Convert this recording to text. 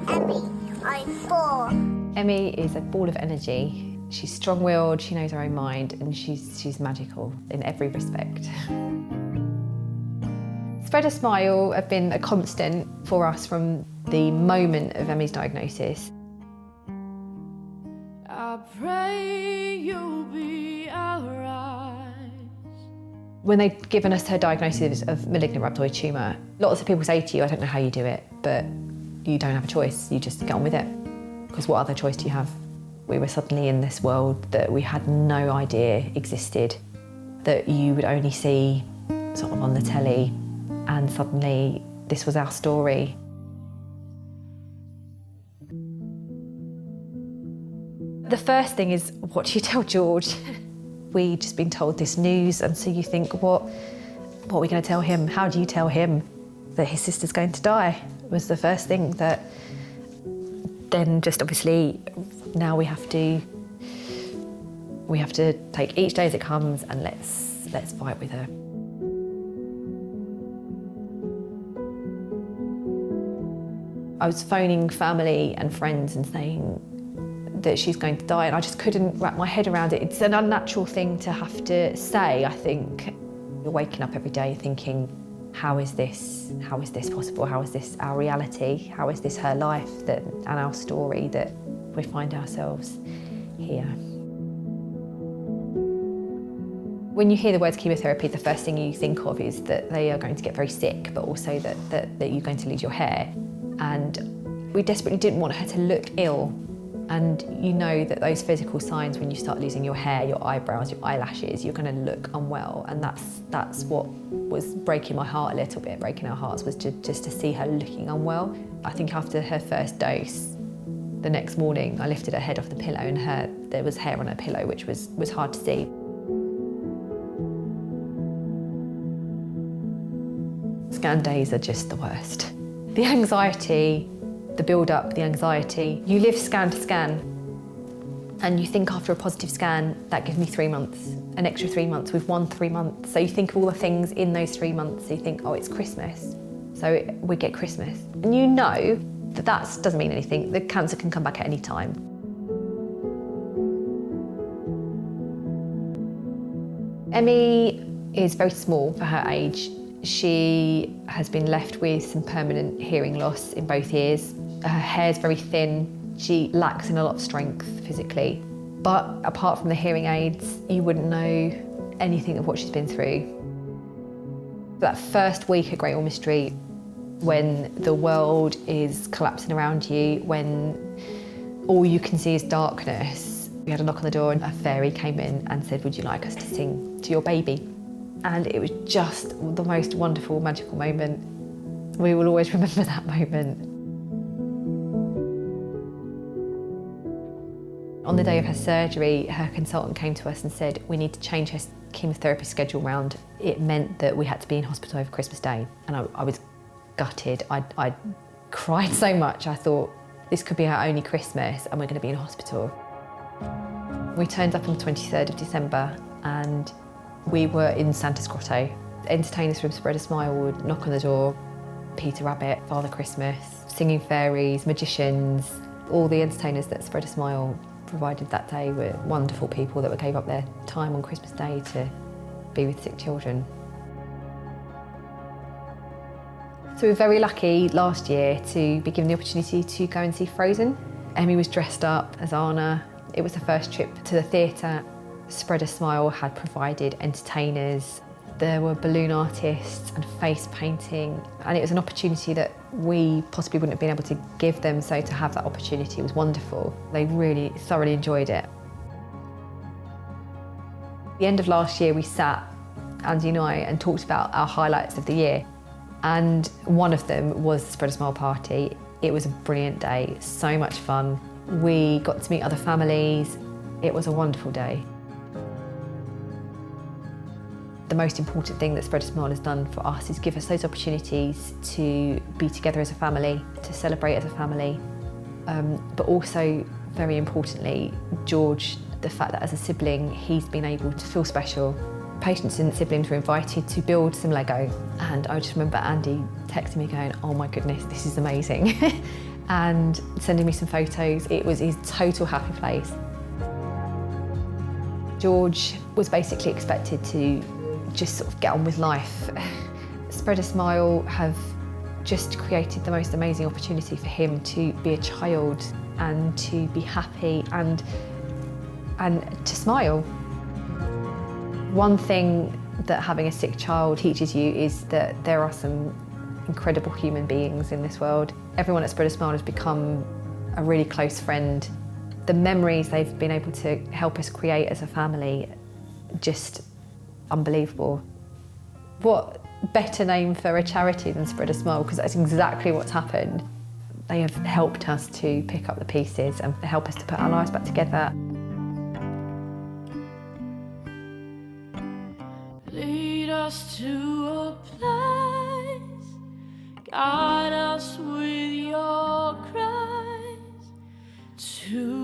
Emmie. I'm 4. Emmie is a ball of energy. She's strong-willed, she knows her own mind, and she's magical in every respect. Spread a Smile have been a constant for us from the moment of Emmie's diagnosis. I pray you'll be alright. When they'd given us her diagnosis of malignant rhabdoid tumour, lots of people say to you, I don't know how you do it, but you don't have a choice, you just get on with it. Because what other choice do you have? We were suddenly in this world that we had no idea existed, that you would only see sort of on the telly, and suddenly this was our story. The first thing is, what do you tell George? We'd just been told this news, and so you think, what are we going to tell him? How do you tell him that his sister's going to die? Was the first thing that then just obviously now we have to take each day as it comes, and let's fight with her. I was phoning family and friends and saying that she's going to die, and I just couldn't wrap my head around it. It's an unnatural thing to have to say, I think. You're waking up every day thinking, how is this possible? How is this our reality? How is this her life and our story that we find ourselves here? When you hear the words chemotherapy, the first thing you think of is that they are going to get very sick, but also that you're going to lose your hair. And we desperately didn't want her to look ill. And you know that those physical signs, when you start losing your hair, your eyebrows, your eyelashes, you're going to look unwell. And that's what was breaking my heart a little bit, breaking our hearts, was just to see her looking unwell. I think after her first dose, the next morning, I lifted her head off the pillow, and there was hair on her pillow, which was hard to see. Scan days are just the worst. The anxiety, the build-up, the anxiety. You live scan to scan, and you think after a positive scan, that gives me 3 months, an extra 3 months. We've won 3 months. So you think of all the things in those 3 months, so you think, oh, it's Christmas. So we get Christmas. And you know that doesn't mean anything. The cancer can come back at any time. Emmie is very small for her age. She has been left with some permanent hearing loss in both ears. Her hair's very thin. She lacks in a lot of strength physically. But apart from the hearing aids, you wouldn't know anything of what she's been through. That first week at Great Ormond Street, when the world is collapsing around you, when all you can see is darkness, we had a knock on the door and a fairy came in and said, would you like us to sing to your baby? And it was just the most wonderful, magical moment. We will always remember that moment. On the day of her surgery, her consultant came to us and said, we need to change her chemotherapy schedule round. It meant that we had to be in hospital over Christmas Day. And I was gutted. I cried so much. I thought, this could be our only Christmas and we're going to be in hospital. We turned up on the 23rd of December and we were in Santa's Grotto. Entertainers from Spread a Smile would knock on the door. Peter Rabbit, Father Christmas, singing fairies, magicians. All the entertainers that Spread a Smile provided that day were wonderful people that gave up their time on Christmas Day to be with sick children. So we were very lucky last year to be given the opportunity to go and see Frozen. Emmie was dressed up as Anna. It was the first trip to the theatre. Spread a Smile had provided entertainers. There were balloon artists and face painting, and it was an opportunity that we possibly wouldn't have been able to give them, so to have that opportunity was wonderful. They really thoroughly enjoyed it. At the end of last year, we sat, Andy and I, and talked about our highlights of the year, and one of them was the Spread a Smile party. It was a brilliant day, so much fun. We got to meet other families. It was a wonderful day. The most important thing that Spread a Smile has done for us is give us those opportunities to be together as a family, to celebrate as a family, but also, very importantly, George, the fact that as a sibling, he's been able to feel special. Patients and siblings were invited to build some Lego, and I just remember Andy texting me going, oh my goodness, this is amazing. and sending me some photos. It was his total happy place. George was basically expected to just sort of get on with life. Spread a Smile have just created the most amazing opportunity for him to be a child and to be happy and to smile. One thing that having a sick child teaches you is that there are some incredible human beings in this world. Everyone at Spread a Smile has become a really close friend. The memories they've been able to help us create as a family, just unbelievable. What better name for a charity than Spread a Smile, because that's exactly what's happened. They have helped us to pick up the pieces and help us to put our lives back together. Lead us to a place, guide us with your grace to